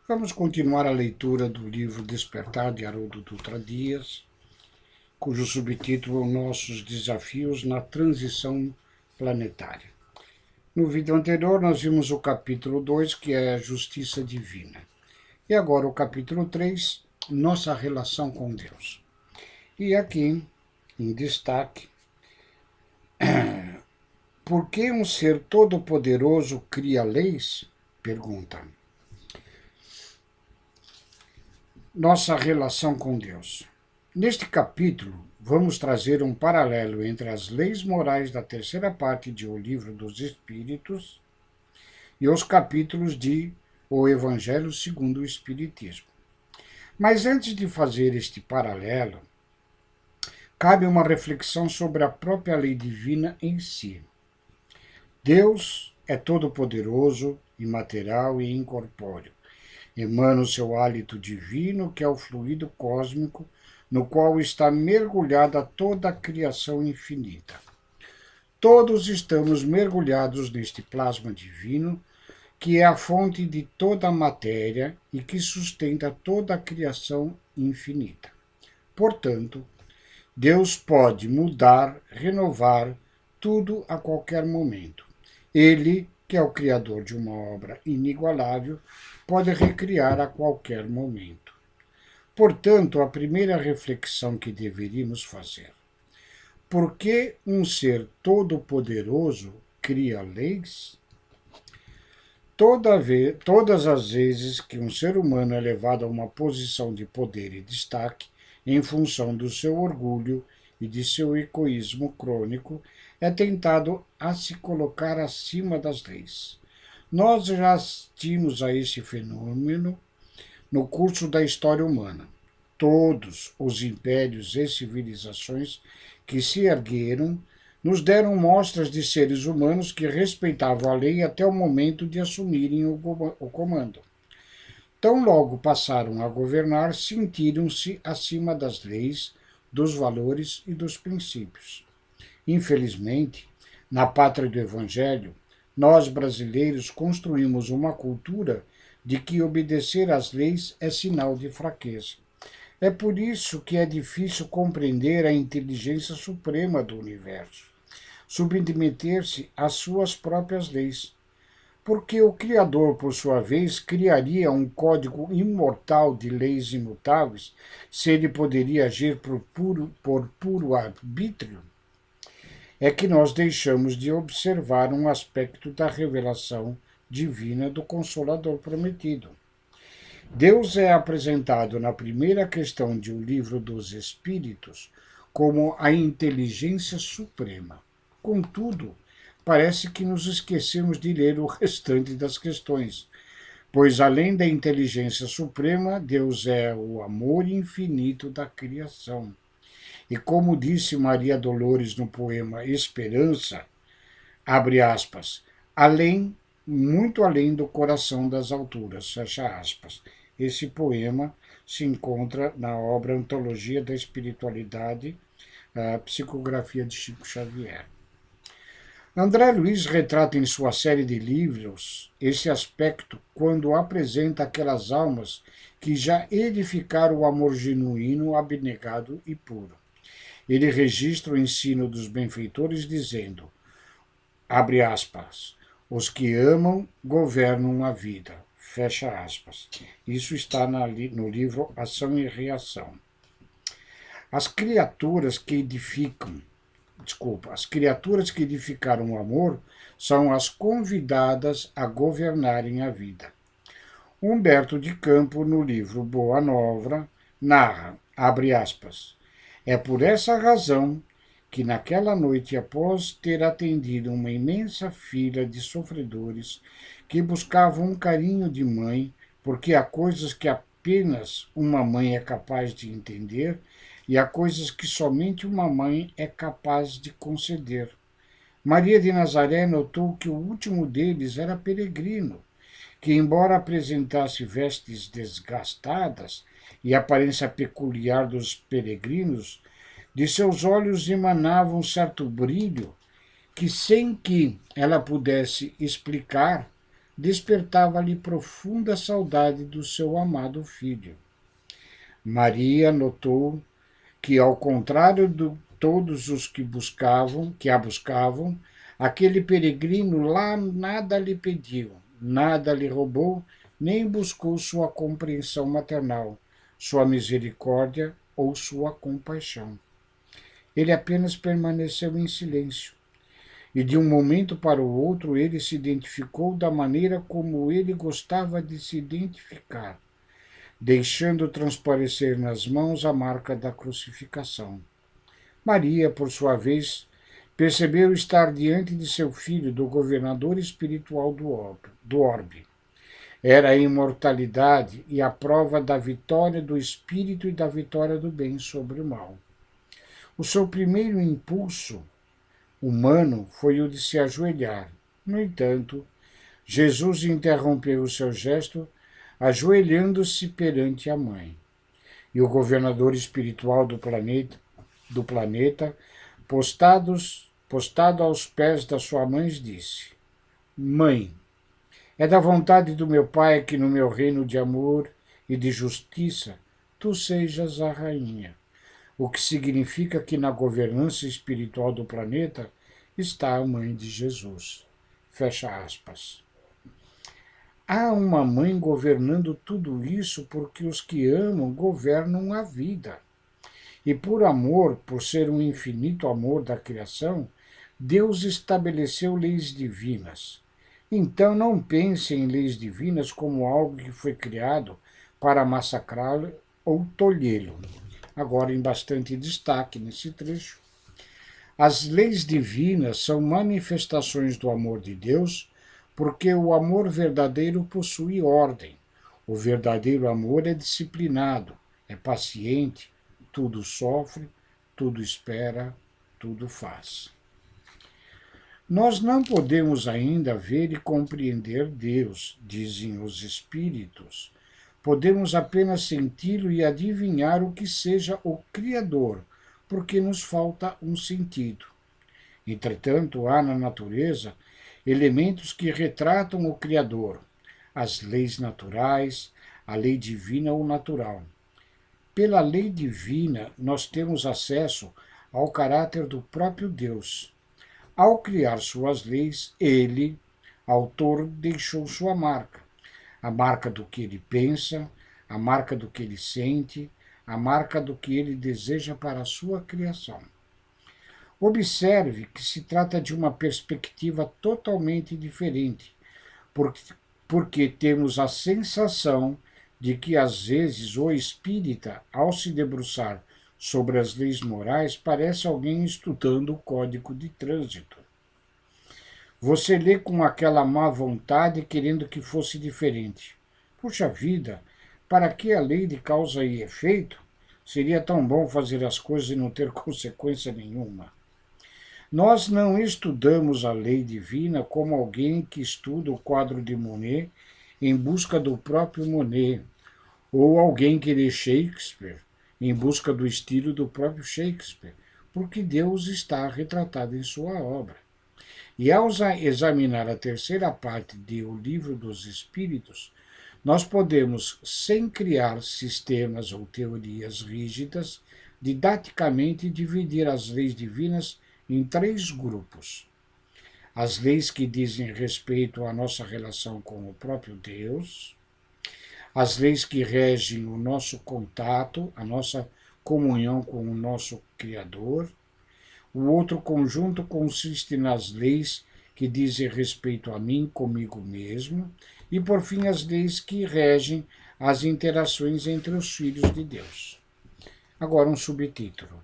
Vamos continuar a leitura do livro Despertar, de Haroldo Dutra Dias, cujo subtítulo é Nossos Desafios na Transição Planetária. No vídeo anterior, nós vimos o capítulo 2, que é a Justiça Divina. E agora o capítulo 3, Nossa Relação com Deus. E aqui, em destaque, por que um ser todo-poderoso cria leis? Pergunta. Nossa relação com Deus. Neste capítulo, vamos trazer um paralelo entre as leis morais da terceira parte de O Livro dos Espíritos e os capítulos de O Evangelho segundo o Espiritismo. Mas antes de fazer este paralelo, cabe uma reflexão sobre a própria lei divina em si. Deus é todo-poderoso, imaterial e incorpóreo. Emana o seu hálito divino, que é o fluido cósmico, no qual está mergulhada toda a criação infinita. Todos estamos mergulhados neste plasma divino, que é a fonte de toda a matéria e que sustenta toda a criação infinita. Portanto, Deus pode mudar, renovar tudo a qualquer momento. Ele, que é o criador de uma obra inigualável, pode recriar a qualquer momento. Portanto, a primeira reflexão que deveríamos fazer: por que um ser todo-poderoso cria leis? Todas as vezes que um ser humano é levado a uma posição de poder e destaque, em função do seu orgulho e de seu egoísmo crônico, é tentado a se colocar acima das leis. Nós já assistimos a esse fenômeno no curso da história humana. Todos os impérios e civilizações que se ergueram nos deram mostras de seres humanos que respeitavam a lei até o momento de assumirem o comando. Tão logo passaram a governar, sentiram-se acima das leis, dos valores e dos princípios. Infelizmente, na pátria do Evangelho, nós brasileiros construímos uma cultura de que obedecer às leis é sinal de fraqueza. É por isso que é difícil compreender a inteligência suprema do universo, submeter-se às suas próprias leis. Porque o Criador, por sua vez, criaria um código imortal de leis imutáveis, se ele poderia agir por puro arbítrio? É que nós deixamos de observar um aspecto da revelação divina do Consolador prometido. Deus é apresentado na primeira questão de O Livro dos Espíritos como a inteligência suprema. Contudo, parece que nos esquecemos de ler o restante das questões, pois além da inteligência suprema, Deus é o amor infinito da criação. E como disse Maria Dolores no poema Esperança, abre aspas, além, muito além do coração das alturas, fecha aspas. Esse poema se encontra na obra Antologia da Espiritualidade, a psicografia de Chico Xavier. André Luiz retrata em sua série de livros esse aspecto quando apresenta aquelas almas que já edificaram o amor genuíno, abnegado e puro. Ele registra o ensino dos benfeitores dizendo, abre aspas, os que amam governam a vida, fecha aspas. Isso está no livro Ação e Reação. As criaturas que edificaram o amor são as convidadas a governarem a vida. Humberto de Campos, no livro Boa Nova, narra, abre aspas, é por essa razão que naquela noite, após ter atendido uma imensa fila de sofredores que buscavam um carinho de mãe, porque há coisas que apenas uma mãe é capaz de entender e há coisas que somente uma mãe é capaz de conceder. Maria de Nazaré notou que o último deles era peregrino, que, embora apresentasse vestes desgastadas e aparência peculiar dos peregrinos, de seus olhos emanava um certo brilho que, sem que ela pudesse explicar, despertava-lhe profunda saudade do seu amado filho. Maria notou que, ao contrário de todos os que a buscavam, aquele peregrino lá nada lhe pediu, nada lhe roubou, nem buscou sua compreensão maternal, sua misericórdia ou sua compaixão. Ele apenas permaneceu em silêncio. E de um momento para o outro ele se identificou da maneira como ele gostava de se identificar, deixando transparecer nas mãos a marca da crucificação. Maria, por sua vez, percebeu estar diante de seu filho, do governador espiritual do orbe. Era a imortalidade e a prova da vitória do espírito e da vitória do bem sobre o mal. O seu primeiro impulso humano foi o de se ajoelhar. No entanto, Jesus interrompeu o seu gesto, ajoelhando-se perante a mãe. E o governador espiritual do planeta, postado aos pés da sua mãe, disse: Mãe, é da vontade do meu Pai que no meu reino de amor e de justiça tu sejas a rainha, o que significa que na governança espiritual do planeta está a mãe de Jesus. Fecha aspas. Há uma mãe governando tudo isso porque os que amam governam a vida. E por amor, por ser um infinito amor da criação, Deus estabeleceu leis divinas. Então não pense em leis divinas como algo que foi criado para massacrá-lo ou tolhê-lo. Agora, em bastante destaque nesse trecho, as leis divinas são manifestações do amor de Deus, porque o amor verdadeiro possui ordem. O verdadeiro amor é disciplinado, é paciente, tudo sofre, tudo espera, tudo faz. Nós não podemos ainda ver e compreender Deus, dizem os Espíritos. Podemos apenas senti-lo e adivinhar o que seja o Criador, porque nos falta um sentido. Entretanto, há na natureza elementos que retratam o Criador, as leis naturais, a lei divina ou natural. Pela lei divina, nós temos acesso ao caráter do próprio Deus. Ao criar suas leis, ele, autor, deixou sua marca. A marca do que ele pensa, a marca do que ele sente, a marca do que ele deseja para a sua criação. Observe que se trata de uma perspectiva totalmente diferente, porque temos a sensação de que, às vezes, o espírita, ao se debruçar sobre as leis morais, parece alguém estudando o código de trânsito. Você lê com aquela má vontade, querendo que fosse diferente. Puxa vida, para que a lei de causa e efeito? Seria tão bom fazer as coisas e não ter consequência nenhuma. Nós não estudamos a lei divina como alguém que estuda o quadro de Monet em busca do próprio Monet, ou alguém que lê Shakespeare em busca do estilo do próprio Shakespeare, porque Deus está retratado em sua obra. E ao examinar a terceira parte de O Livro dos Espíritos, nós podemos, sem criar sistemas ou teorias rígidas, didaticamente dividir as leis divinas em 3 grupos. As leis que dizem respeito à nossa relação com o próprio Deus, as leis que regem o nosso contato, a nossa comunhão com o nosso Criador. O outro conjunto consiste nas leis que dizem respeito a mim, comigo mesmo, e, por fim, as leis que regem as interações entre os filhos de Deus. Agora, um subtítulo: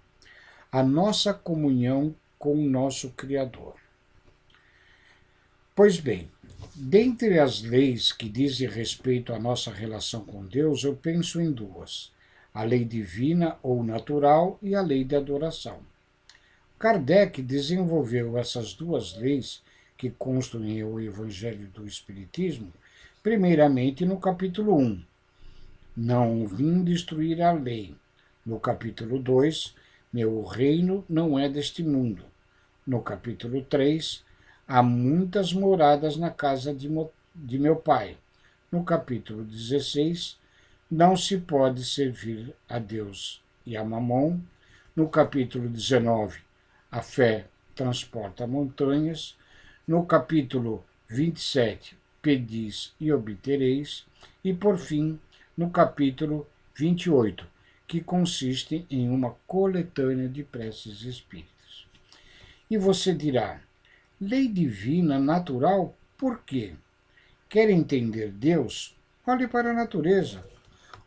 a nossa comunhão com o nosso Criador. Pois bem, dentre as leis que dizem respeito à nossa relação com Deus, eu penso em 2, a lei divina ou natural e a lei de adoração. Kardec desenvolveu essas 2 leis que constituem o Evangelho do Espiritismo, primeiramente no capítulo 1, não vim destruir a lei. No capítulo 2, meu reino não é deste mundo. No capítulo 3, há muitas moradas na casa de meu pai. No capítulo 16, não se pode servir a Deus e a Mamon. No capítulo 19, a fé transporta montanhas. No capítulo 27, pedis e obtereis. E, por fim, no capítulo 28, que consiste em uma coletânea de preces espíritas. E você dirá, lei divina natural, por quê? Quer entender Deus? Olhe para a natureza.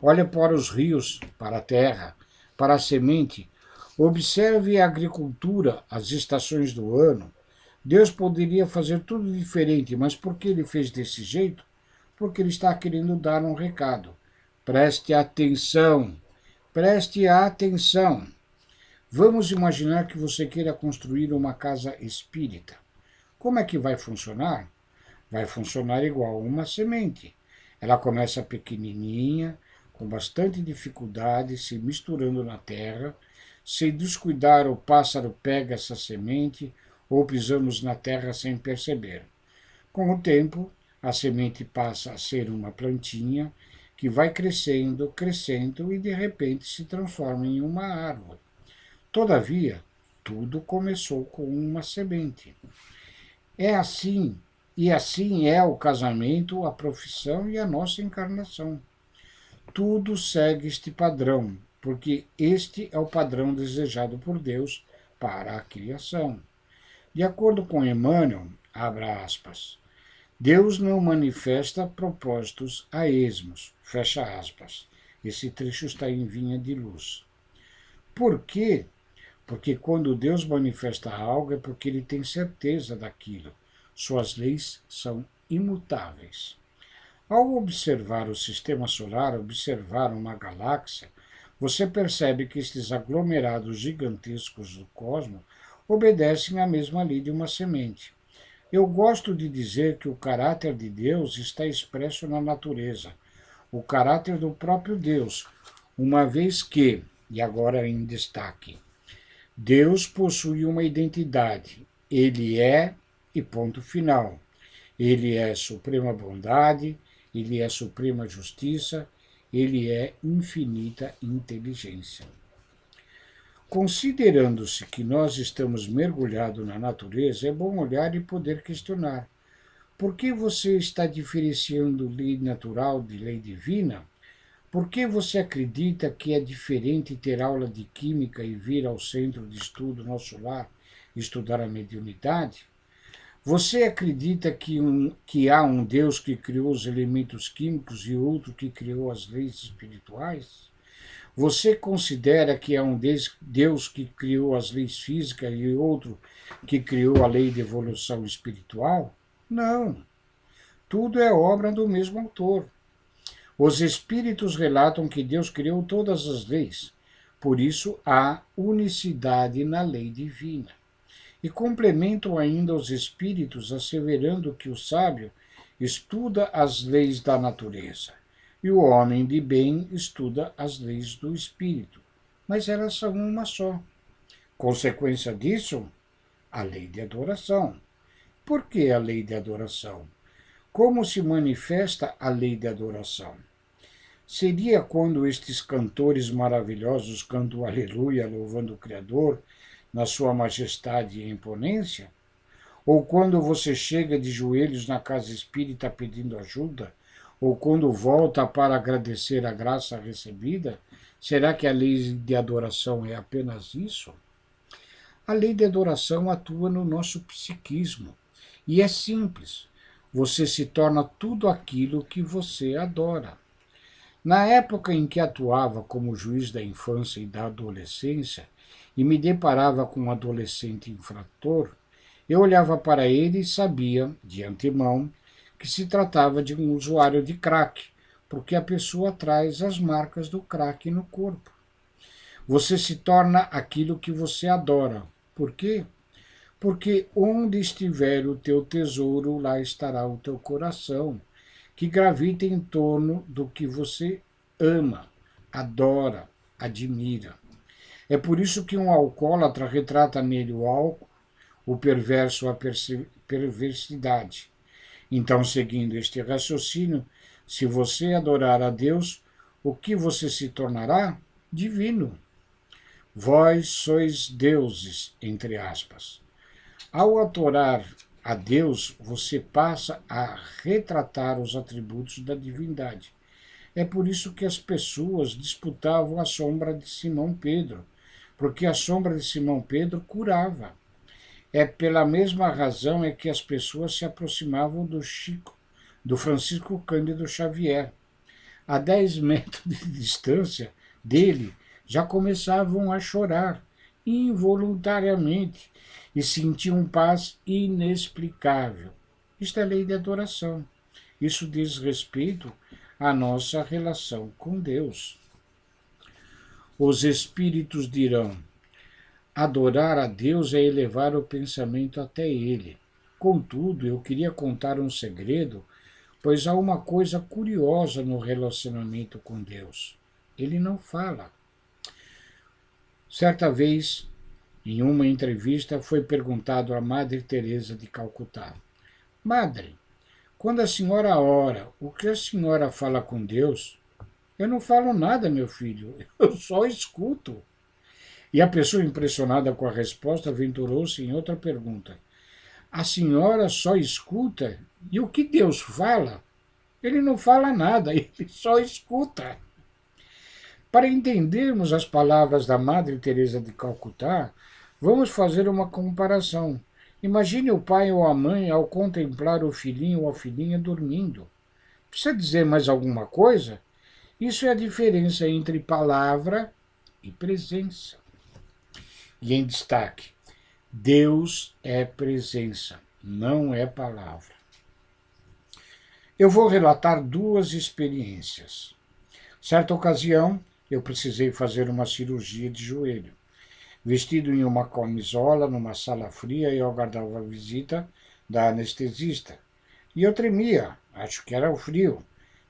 Olhe para os rios, para a terra, para a semente. Observe a agricultura, as estações do ano. Deus poderia fazer tudo diferente, mas por que ele fez desse jeito? Porque ele está querendo dar um recado. Preste atenção. Preste atenção. Vamos imaginar que você queira construir uma casa espírita. Como é que vai funcionar? Vai funcionar igual uma semente. Ela começa pequenininha, com bastante dificuldade, se misturando na terra. Se descuidar, o pássaro pega essa semente ou pisamos na terra sem perceber. Com o tempo, a semente passa a ser uma plantinha que vai crescendo, crescendo e de repente se transforma em uma árvore. Todavia, tudo começou com uma semente. É assim, e assim é o casamento, a profissão e a nossa encarnação. Tudo segue este padrão, porque este é o padrão desejado por Deus para a criação. De acordo com Emmanuel, abra aspas, Deus não manifesta propósitos a esmos, fecha aspas. Esse trecho está em Vinha de Luz. Por quê? Porque quando Deus manifesta algo é porque ele tem certeza daquilo. Suas leis são imutáveis. Ao observar o sistema solar, observar uma galáxia, você percebe que estes aglomerados gigantescos do cosmos obedecem à mesma lei de uma semente. Eu gosto de dizer que o caráter de Deus está expresso na natureza, o caráter do próprio Deus, uma vez que, e agora em destaque, Deus possui uma identidade. Ele é e ponto final. Ele é suprema bondade, ele é suprema justiça, ele é infinita inteligência. Considerando-se que nós estamos mergulhados na natureza, é bom olhar e poder questionar. Por que você está diferenciando lei natural de lei divina? Por que você acredita que é diferente ter aula de química e vir ao centro de estudo nosso lar estudar a mediunidade? Você acredita que há um Deus que criou os elementos químicos e outro que criou as leis espirituais? Você considera que há um Deus que criou as leis físicas e outro que criou a lei de evolução espiritual? Não. Tudo é obra do mesmo autor. Os espíritos relatam que Deus criou todas as leis, por isso há unicidade na lei divina. E complementam ainda os espíritos asseverando que o sábio estuda as leis da natureza e o homem de bem estuda as leis do espírito, mas elas são uma só. Consequência disso, a lei de adoração. Por que a lei de adoração? Como se manifesta a lei de adoração? Seria quando estes cantores maravilhosos cantam aleluia louvando o Criador na sua majestade e imponência? Ou quando você chega de joelhos na casa espírita pedindo ajuda? Ou quando volta para agradecer a graça recebida? Será que a lei de adoração é apenas isso? A lei de adoração atua no nosso psiquismo. E é simples. Você se torna tudo aquilo que você adora. Na época em que atuava como juiz da infância e da adolescência e me deparava com um adolescente infrator, eu olhava para ele e sabia, de antemão, que se tratava de um usuário de crack, porque a pessoa traz as marcas do crack no corpo. Você se torna aquilo que você adora. Por quê? Porque onde estiver o teu tesouro, lá estará o teu coração, que gravita em torno do que você ama, adora, admira. É por isso que um alcoólatra retrata nele o álcool, o perverso a perversidade. Então, seguindo este raciocínio, se você adorar a Deus, o que você se tornará? Divino. Vós sois deuses, entre aspas. Ao adorar a Deus, você passa a retratar os atributos da divindade. É por isso que as pessoas disputavam a sombra de Simão Pedro, porque a sombra de Simão Pedro curava. É pela mesma razão é que as pessoas se aproximavam do Francisco Cândido Xavier. A 10 metros de distância dele, já começavam a chorar involuntariamente e sentiam paz inexplicável. Isto é lei de adoração. Isso diz respeito à nossa relação com Deus. Os espíritos dirão: adorar a Deus é elevar o pensamento até Ele. Contudo, eu queria contar um segredo, pois há uma coisa curiosa no relacionamento com Deus. Ele não fala. Certa vez, em uma entrevista, foi perguntado à Madre Teresa de Calcutá: Madre, quando a senhora ora, o que a senhora fala com Deus? Eu não falo nada, meu filho, eu só escuto. E a pessoa, impressionada com a resposta, aventurou-se em outra pergunta: a senhora só escuta? E o que Deus fala? Ele não fala nada, ele só escuta. Para entendermos as palavras da Madre Teresa de Calcutá, vamos fazer uma comparação. Imagine o pai ou a mãe ao contemplar o filhinho ou a filhinha dormindo. Precisa dizer mais alguma coisa? Isso é a diferença entre palavra e presença. E em destaque, Deus é presença, não é palavra. Eu vou relatar duas experiências. Certa ocasião, eu precisei fazer uma cirurgia de joelho. Vestido em uma camisola, numa sala fria, eu aguardava a visita da anestesista. E eu tremia, acho que era o frio.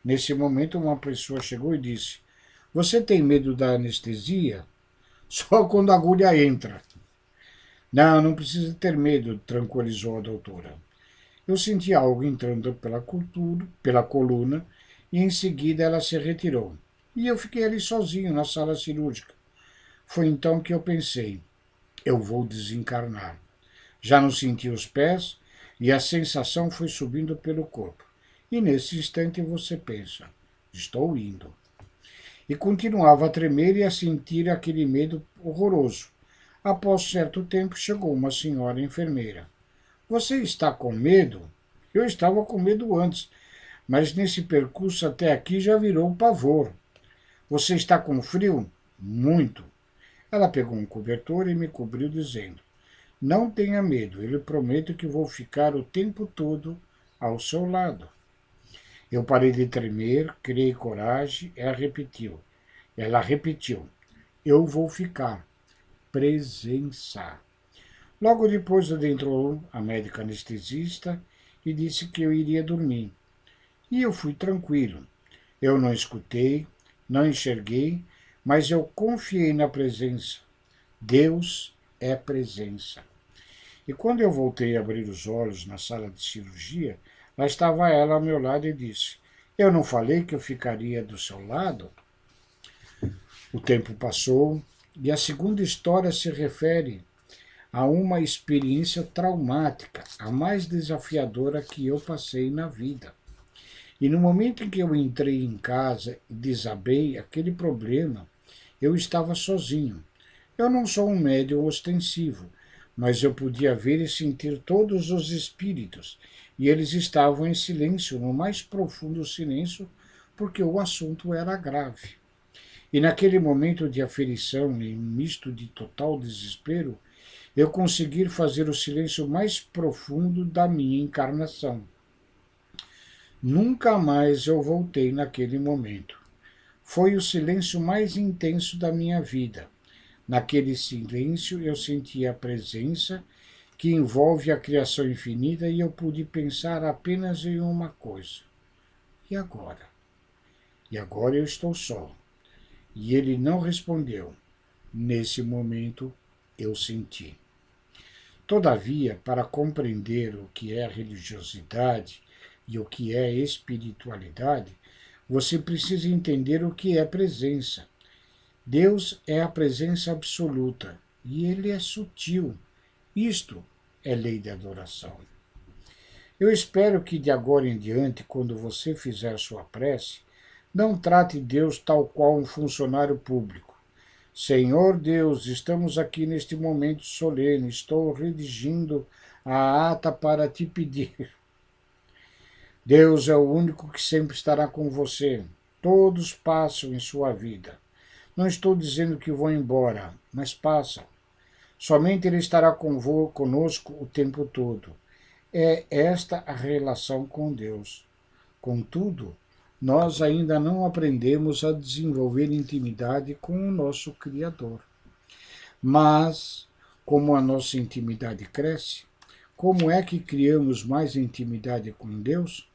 Nesse momento, uma pessoa chegou e disse: Você tem medo da anestesia? Só quando a agulha entra. Não, não precisa ter medo, tranquilizou a doutora. Eu senti algo entrando pela coluna, e em seguida ela se retirou. E eu fiquei ali sozinho na sala cirúrgica. Foi então que eu pensei: eu vou desencarnar. Já não senti os pés e a sensação foi subindo pelo corpo. E nesse instante você pensa: estou indo. E continuava a tremer e a sentir aquele medo horroroso. Após certo tempo chegou uma senhora enfermeira. Você está com medo? Eu estava com medo antes, mas nesse percurso até aqui já virou pavor. Você está com frio? Muito. Ela pegou um cobertor e me cobriu, dizendo: Não tenha medo, eu lhe prometo que vou ficar o tempo todo ao seu lado. Eu parei de tremer, criei coragem, Ela repetiu: Eu vou ficar. Presença. Logo depois adentrou a médica anestesista e disse que eu iria dormir. E eu fui tranquilo. Eu não escutei, não enxerguei, mas eu confiei na presença. Deus é presença. E quando eu voltei a abrir os olhos na sala de cirurgia, lá estava ela ao meu lado e disse: Eu não falei que eu ficaria do seu lado? O tempo passou e a segunda história se refere a uma experiência traumática, a mais desafiadora que eu passei na vida. E no momento em que eu entrei em casa e desabei aquele problema, eu estava sozinho. Eu não sou um médium ostensivo, mas eu podia ver e sentir todos os espíritos, e eles estavam em silêncio, no mais profundo silêncio, porque o assunto era grave. E naquele momento de aferição e misto de total desespero, eu consegui fazer o silêncio mais profundo da minha encarnação. Nunca mais eu voltei naquele momento. Foi o silêncio mais intenso da minha vida. Naquele silêncio eu senti a presença que envolve a criação infinita e eu pude pensar apenas em uma coisa: e agora? E agora eu estou só. E ele não respondeu. Nesse momento eu senti. Todavia, para compreender o que é religiosidade, e o que é espiritualidade, você precisa entender o que é presença. Deus é a presença absoluta e ele é sutil. Isto é lei de adoração. Eu espero que de agora em diante, quando você fizer sua prece, não trate Deus tal qual um funcionário público. Senhor Deus, estamos aqui neste momento solene, estou redigindo a ata para te pedir. Deus é o único que sempre estará com você. Todos passam em sua vida. Não estou dizendo que vão embora, mas passam. Somente Ele estará conosco o tempo todo. É esta a relação com Deus. Contudo, nós ainda não aprendemos a desenvolver intimidade com o nosso Criador. Mas, como a nossa intimidade cresce, como é que criamos mais intimidade com Deus?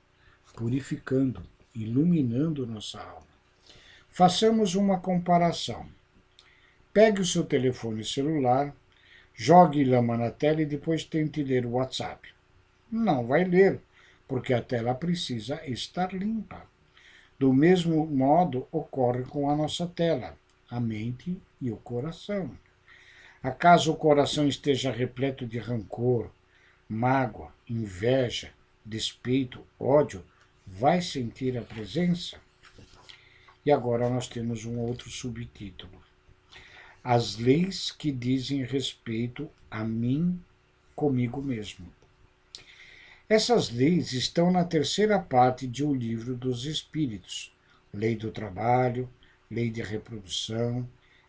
Purificando, iluminando nossa alma. Façamos uma comparação. Pegue o seu telefone celular, jogue lama na tela e depois tente ler o WhatsApp. Não vai ler, porque a tela precisa estar limpa. Do mesmo modo ocorre com a nossa tela, a mente e o coração. Acaso o coração esteja repleto de rancor, mágoa, inveja, despeito, ódio, vai sentir a presença? E agora nós temos um outro subtítulo. As leis que dizem respeito a mim, comigo mesmo. Essas leis estão na terceira parte de O Livro dos Espíritos. Lei do trabalho, lei de reprodução,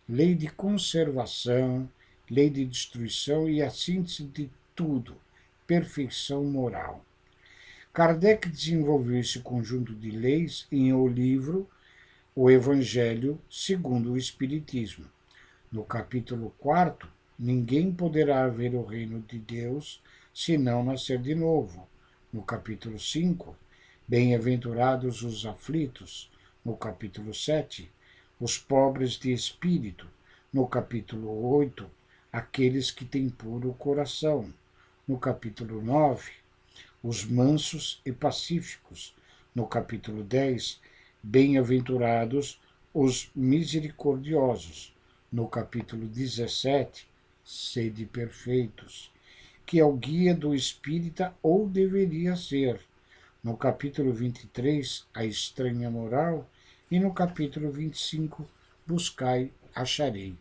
lei de conservação, lei de destruição e a síntese de tudo, perfeição moral. Kardec desenvolveu esse conjunto de leis em o livro O Evangelho segundo o Espiritismo. No capítulo 4, ninguém poderá ver o reino de Deus se não nascer de novo. No capítulo 5, bem-aventurados os aflitos. No capítulo 7, os pobres de espírito. No capítulo 8, aqueles que têm puro coração. No capítulo 9, os mansos e pacíficos. No capítulo 10, bem-aventurados os misericordiosos. No capítulo 17, sede perfeitos, que é o guia do espírita ou deveria ser. No capítulo 23, a estranha moral, e no capítulo 25, buscai, acharei.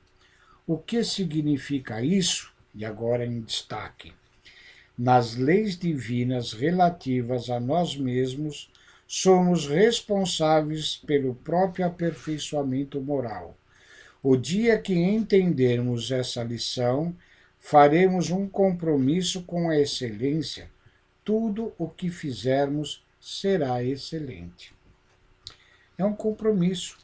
O que significa isso? E agora em destaque. Nas leis divinas relativas a nós mesmos, somos responsáveis pelo próprio aperfeiçoamento moral. O dia que entendermos essa lição, faremos um compromisso com a excelência. Tudo o que fizermos será excelente. É um compromisso.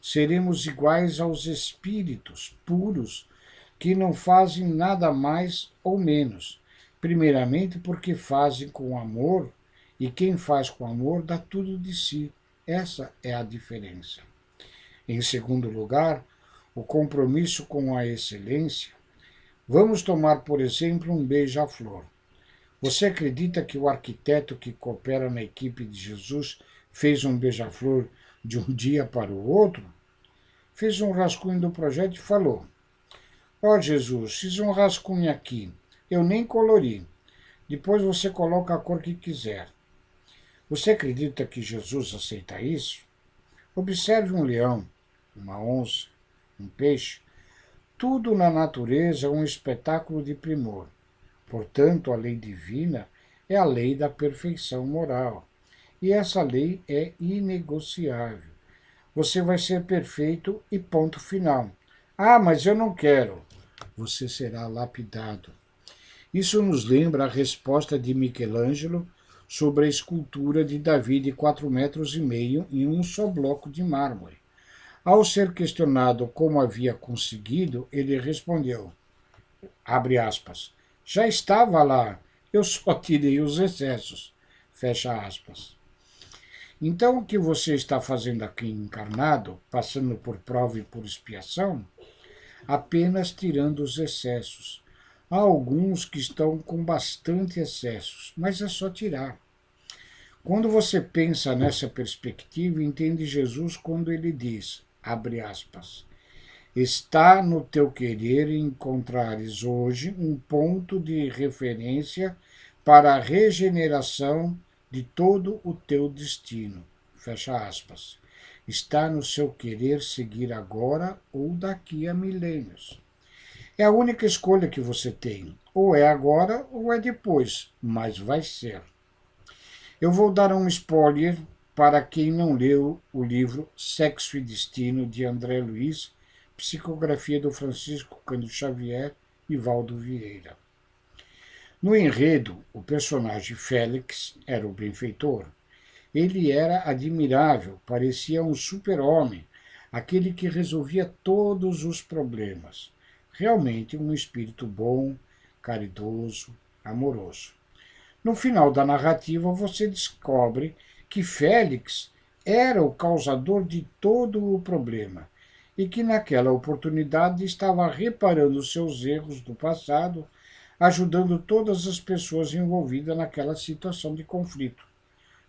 Seremos iguais aos espíritos puros que não fazem nada mais ou menos. Primeiramente porque fazem com amor, e quem faz com amor dá tudo de si. Essa é a diferença. Em segundo lugar, o compromisso com a excelência. Vamos tomar, por exemplo, um beija-flor. Você acredita que o arquiteto que coopera na equipe de Jesus fez um beija-flor de um dia para o outro? Fez um rascunho do projeto e falou: ó Jesus, fiz um rascunho aqui, eu nem colori. Depois você coloca a cor que quiser. Você acredita que Jesus aceita isso? Observe um leão, uma onça, um peixe. Tudo na natureza é um espetáculo de primor. Portanto, a lei divina é a lei da perfeição moral. E essa lei é inegociável. Você vai ser perfeito e ponto final. Ah, mas eu não quero. Você será lapidado. Isso nos lembra a resposta de Michelangelo sobre a escultura de Davi de 4,5 metros em um só bloco de mármore. Ao ser questionado como havia conseguido, ele respondeu, abre aspas, já estava lá, eu só tirei os excessos, fecha aspas. Então o que você está fazendo aqui encarnado, passando por prova e por expiação? Apenas tirando os excessos. Há alguns que estão com bastante excessos, mas é só tirar. Quando você pensa nessa perspectiva, entende Jesus quando ele diz, abre aspas, está no teu querer encontrares hoje um ponto de referência para a regeneração de todo o teu destino. Fecha aspas. Está no seu querer seguir agora ou daqui a milênios. É a única escolha que você tem. Ou é agora ou é depois, mas vai ser. Eu vou dar um spoiler para quem não leu o livro Sexo e Destino, de André Luiz, psicografia do Francisco Cândido Xavier e Valdo Vieira. No enredo, o personagem Félix era o benfeitor. Ele era admirável, parecia um super-homem, aquele que resolvia todos os problemas. Realmente um espírito bom, caridoso, amoroso. No final da narrativa, você descobre que Félix era o causador de todo o problema e que naquela oportunidade estava reparando seus erros do passado, ajudando todas as pessoas envolvidas naquela situação de conflito.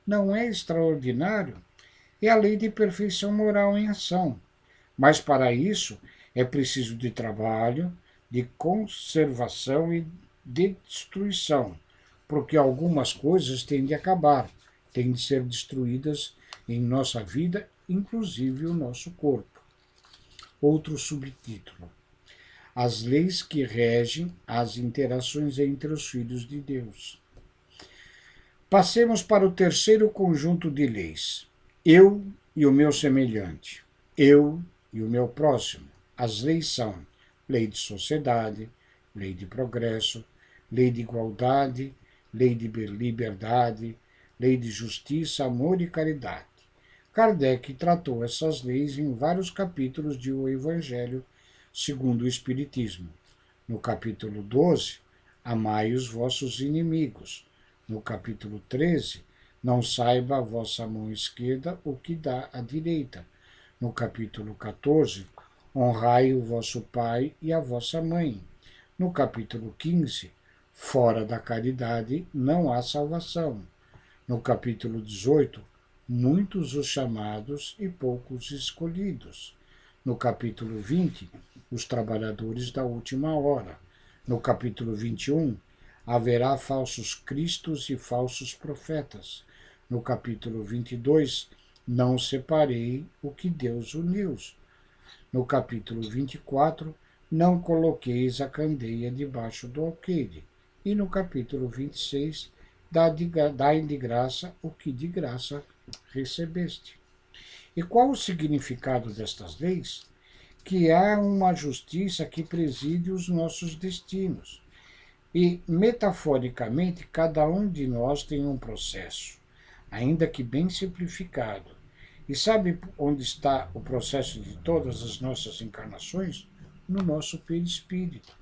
Não é extraordinário? É a lei de perfeição moral em ação. Mas para isso é preciso de trabalho, de conservação e de destruição, porque algumas coisas têm de acabar, têm de ser destruídas em nossa vida, inclusive o nosso corpo. Outro subtítulo: as leis que regem as interações entre os filhos de Deus. Passemos para o terceiro conjunto de leis. Eu e o meu semelhante. Eu e o meu próximo. As leis são lei de sociedade, lei de progresso, lei de igualdade, lei de liberdade, lei de justiça, amor e caridade. Kardec tratou essas leis em vários capítulos de O Evangelho segundo o Espiritismo. No capítulo 12, amai os vossos inimigos. No capítulo 13, não saiba a vossa mão esquerda o que dá a direita. No capítulo 14, honrai o vosso pai e a vossa mãe. No capítulo 15, fora da caridade não há salvação. No capítulo 18, muitos os chamados e poucos escolhidos. No capítulo 20, os trabalhadores da última hora. No capítulo 21, haverá falsos cristos e falsos profetas. No capítulo 22, não separei o que Deus uniu. No capítulo 24, não coloqueis a candeia debaixo do alqueire. E no capítulo 26, dai de graça o que de graça recebeste. E qual o significado destas leis? Que há uma justiça que preside os nossos destinos. E, metaforicamente, cada um de nós tem um processo, ainda que bem simplificado. E sabe onde está o processo de todas as nossas encarnações? No nosso perispírito.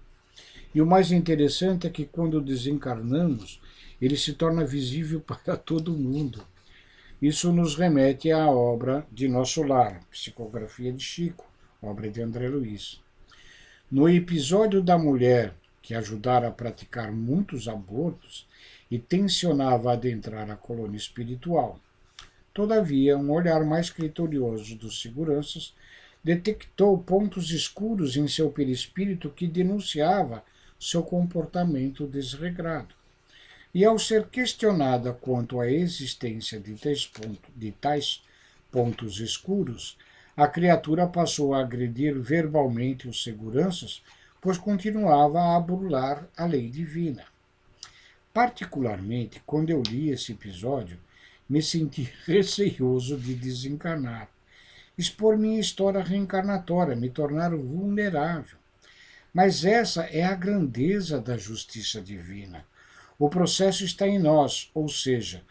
E o mais interessante é que quando desencarnamos, ele se torna visível para todo mundo. Isso nos remete à obra de Nosso Lar, Psicografia de Chico, obra de André Luiz. No episódio da mulher que ajudara a praticar muitos abortos e tensionava adentrar a colônia espiritual, todavia, um olhar mais criterioso dos seguranças detectou pontos escuros em seu perispírito que denunciava seu comportamento desregrado. E ao ser questionada quanto à existência de tais pontos escuros, a criatura passou a agredir verbalmente os seguranças, pois continuava a burlar a lei divina. Particularmente, quando eu li esse episódio, me senti receioso de desencarnar, expor minha história reencarnatória, me tornar vulnerável. Mas essa é a grandeza da justiça divina. O processo está em nós, ou seja,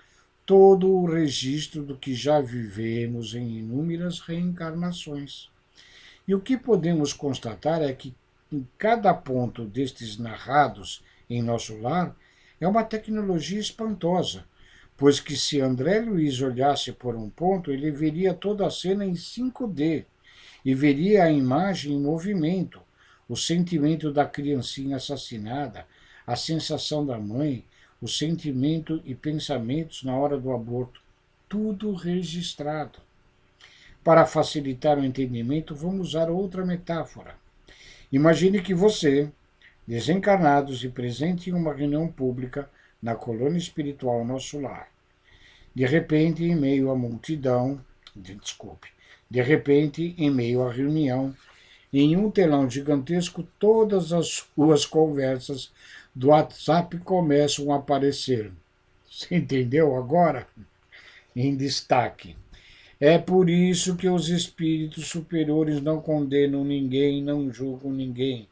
todo o registro do que já vivemos em inúmeras reencarnações. E o que podemos constatar é que em cada ponto destes narrados em Nosso Lar é uma tecnologia espantosa, pois que se André Luiz olhasse por um ponto, ele veria toda a cena em 5D e veria a imagem em movimento, o sentimento da criancinha assassinada, a sensação da mãe, o sentimento e pensamentos na hora do aborto, tudo registrado. Para facilitar o entendimento, vamos usar outra metáfora. Imagine que você, desencarnados e presente em uma reunião pública na colônia espiritual Nosso Lar, de repente, em meio à multidão, de repente, em meio à reunião, em um telão gigantesco, todas as suas conversas do WhatsApp começam a aparecer. Você entendeu agora? Em destaque. É por isso que os espíritos superiores não condenam ninguém, não julgam ninguém.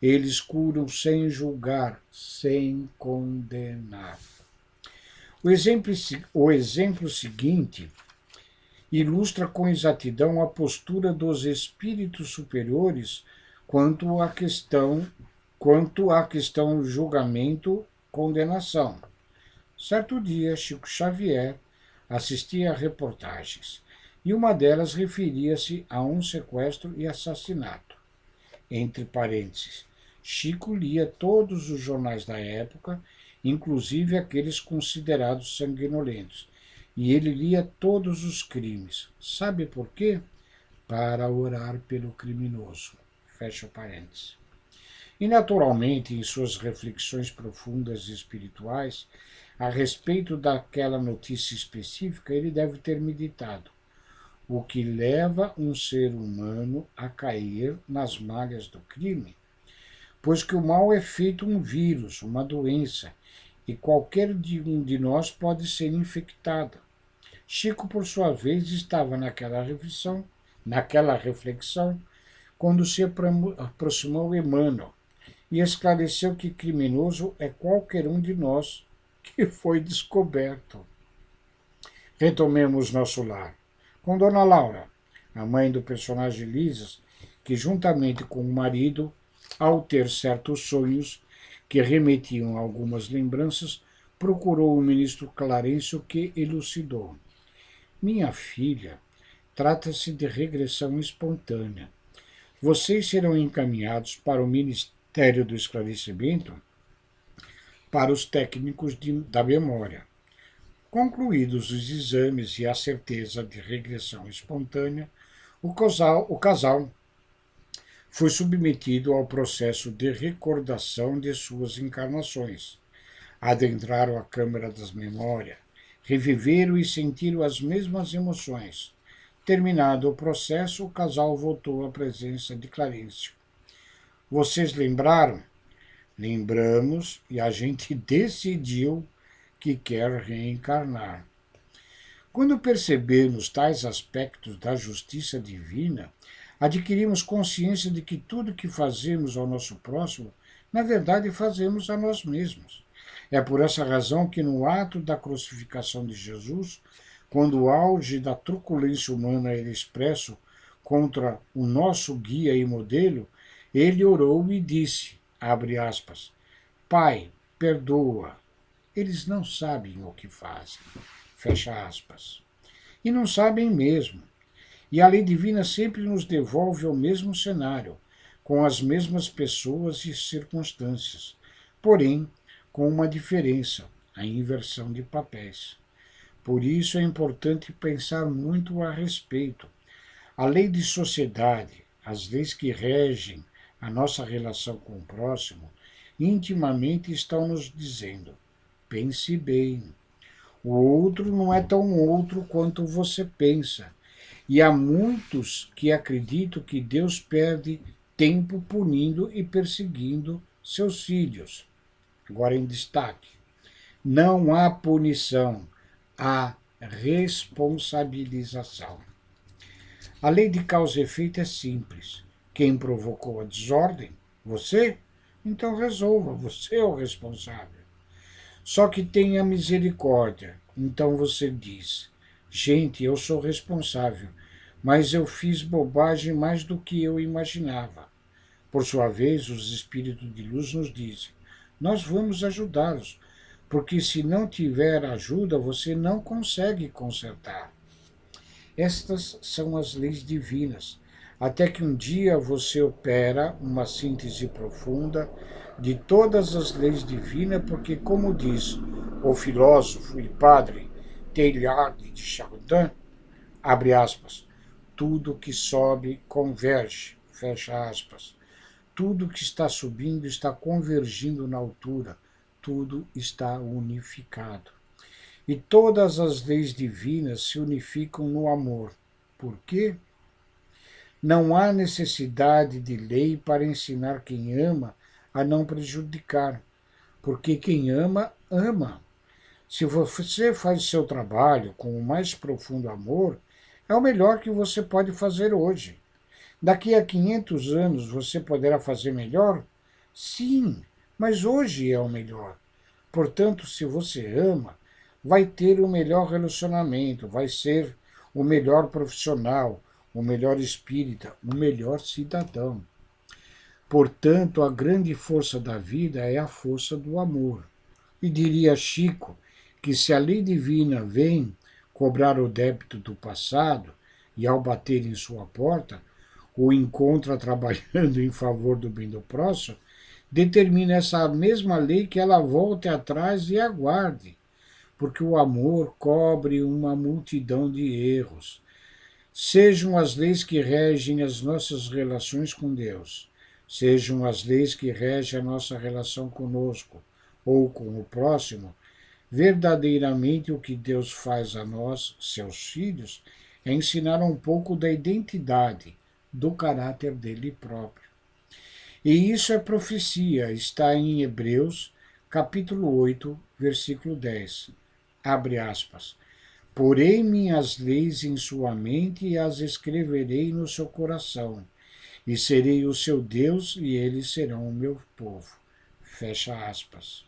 Eles curam sem julgar, sem condenar. O exemplo seguinte ilustra com exatidão a postura dos espíritos superiores quanto à questão julgamento-condenação. Certo dia, Chico Xavier assistia a reportagens, e uma delas referia-se a um sequestro e assassinato. Entre parênteses, Chico lia todos os jornais da época, inclusive aqueles considerados sanguinolentos, e ele lia todos os crimes. Sabe por quê? Para orar pelo criminoso. Fecha parênteses. E, naturalmente, em suas reflexões profundas e espirituais, a respeito daquela notícia específica, ele deve ter meditado: o que leva um ser humano a cair nas malhas do crime? Pois que o mal é feito um vírus, uma doença, e qualquer um de nós pode ser infectado. Chico, por sua vez, estava naquela reflexão, quando se aproximou Emmanuel e esclareceu que criminoso é qualquer um de nós que foi descoberto. Retomemos Nosso Lar. Com Dona Laura, a mãe do personagem Lisas, que juntamente com o marido, ao ter certos sonhos que remetiam a algumas lembranças, procurou o ministro Clarencio, que elucidou: minha filha, trata-se de regressão espontânea. Vocês serão encaminhados para o Ministério do Esclarecimento, para os técnicos da memória. Concluídos os exames e a certeza de regressão espontânea, o casal foi submetido ao processo de recordação de suas encarnações. Adentraram a Câmara das Memórias, reviveram e sentiram as mesmas emoções. Terminado o processo, o casal voltou à presença de Clarencio. Vocês lembraram? Lembramos, e a gente decidiu que quer reencarnar. Quando percebemos tais aspectos da justiça divina, adquirimos consciência de que tudo que fazemos ao nosso próximo, na verdade, fazemos a nós mesmos. É por essa razão que no ato da crucificação de Jesus, quando o auge da truculência humana era expresso contra o nosso guia e modelo, ele orou e disse, abre aspas, Pai, perdoa, eles não sabem o que fazem, fecha aspas. E não sabem mesmo. E a lei divina sempre nos devolve ao mesmo cenário, com as mesmas pessoas e circunstâncias, porém com uma diferença, a inversão de papéis. Por isso é importante pensar muito a respeito. A lei de sociedade, as leis que regem a nossa relação com o próximo, intimamente estão nos dizendo: pense bem. O outro não é tão outro quanto você pensa. E há muitos que acreditam que Deus perde tempo punindo e perseguindo seus filhos. Agora em destaque. Não há punição, há responsabilização. A lei de causa e efeito é simples. Quem provocou a desordem? Você? Então resolva, você é o responsável. Só que tenha misericórdia. Então você diz: gente, eu sou responsável, mas eu fiz bobagem mais do que eu imaginava. Por sua vez, os espíritos de luz nos dizem: nós vamos ajudá-los, porque se não tiver ajuda, você não consegue consertar. Estas são as leis divinas, até que um dia você opera uma síntese profunda de todas as leis divinas, porque, como diz o filósofo e padre Teilhard de Chardin, abre aspas, tudo que sobe converge, fecha aspas. Tudo que está subindo está convergindo na altura, tudo está unificado. E todas as leis divinas se unificam no amor. Por quê? Não há necessidade de lei para ensinar quem ama a não prejudicar, porque quem ama, ama. Se você faz seu trabalho com o mais profundo amor, é o melhor que você pode fazer hoje. Daqui a 500 anos você poderá fazer melhor? Sim, mas hoje é o melhor. Portanto, se você ama, vai ter o melhor relacionamento, vai ser o melhor profissional, o melhor espírita, o melhor cidadão. Portanto, a grande força da vida é a força do amor. E diria Chico que se a lei divina vem cobrar o débito do passado e ao bater em sua porta, o encontra trabalhando em favor do bem do próximo, determina essa mesma lei que ela volte atrás e aguarde, porque o amor cobre uma multidão de erros. Sejam as leis que regem as nossas relações com Deus, sejam as leis que regem a nossa relação conosco ou com o próximo, verdadeiramente o que Deus faz a nós, seus filhos, é ensinar um pouco da identidade, do caráter dele próprio. E isso é profecia, está em Hebreus, capítulo 8, versículo 10. Abre aspas. Porei minhas leis em sua mente e as escreverei no seu coração, e serei o seu Deus e eles serão o meu povo. Fecha aspas.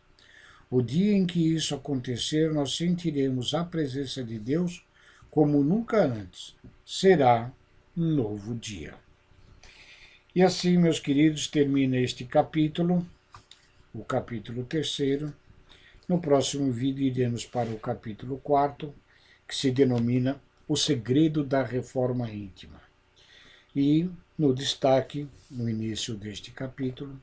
O dia em que isso acontecer, nós sentiremos a presença de Deus como nunca antes. Será um novo dia. E assim, meus queridos, termina este capítulo, o capítulo 3º. No próximo vídeo iremos para o capítulo 4º, que se denomina O Segredo da Reforma Íntima. E no destaque, no início deste capítulo,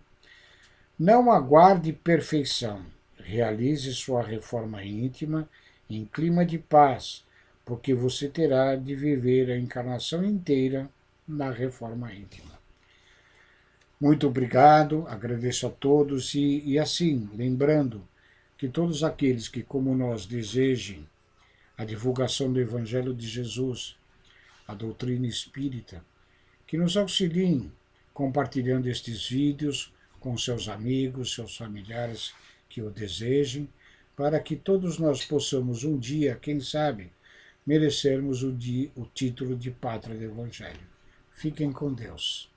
não aguarde perfeição, realize sua reforma íntima em clima de paz, porque você terá de viver a encarnação inteira na reforma íntima. Muito obrigado, agradeço a todos e assim, lembrando que todos aqueles que, como nós, desejem a divulgação do Evangelho de Jesus, a doutrina espírita, que nos auxiliem compartilhando estes vídeos com seus amigos, seus familiares que o desejem, para que todos nós possamos um dia, quem sabe, merecermos o título de Pátria do Evangelho. Fiquem com Deus.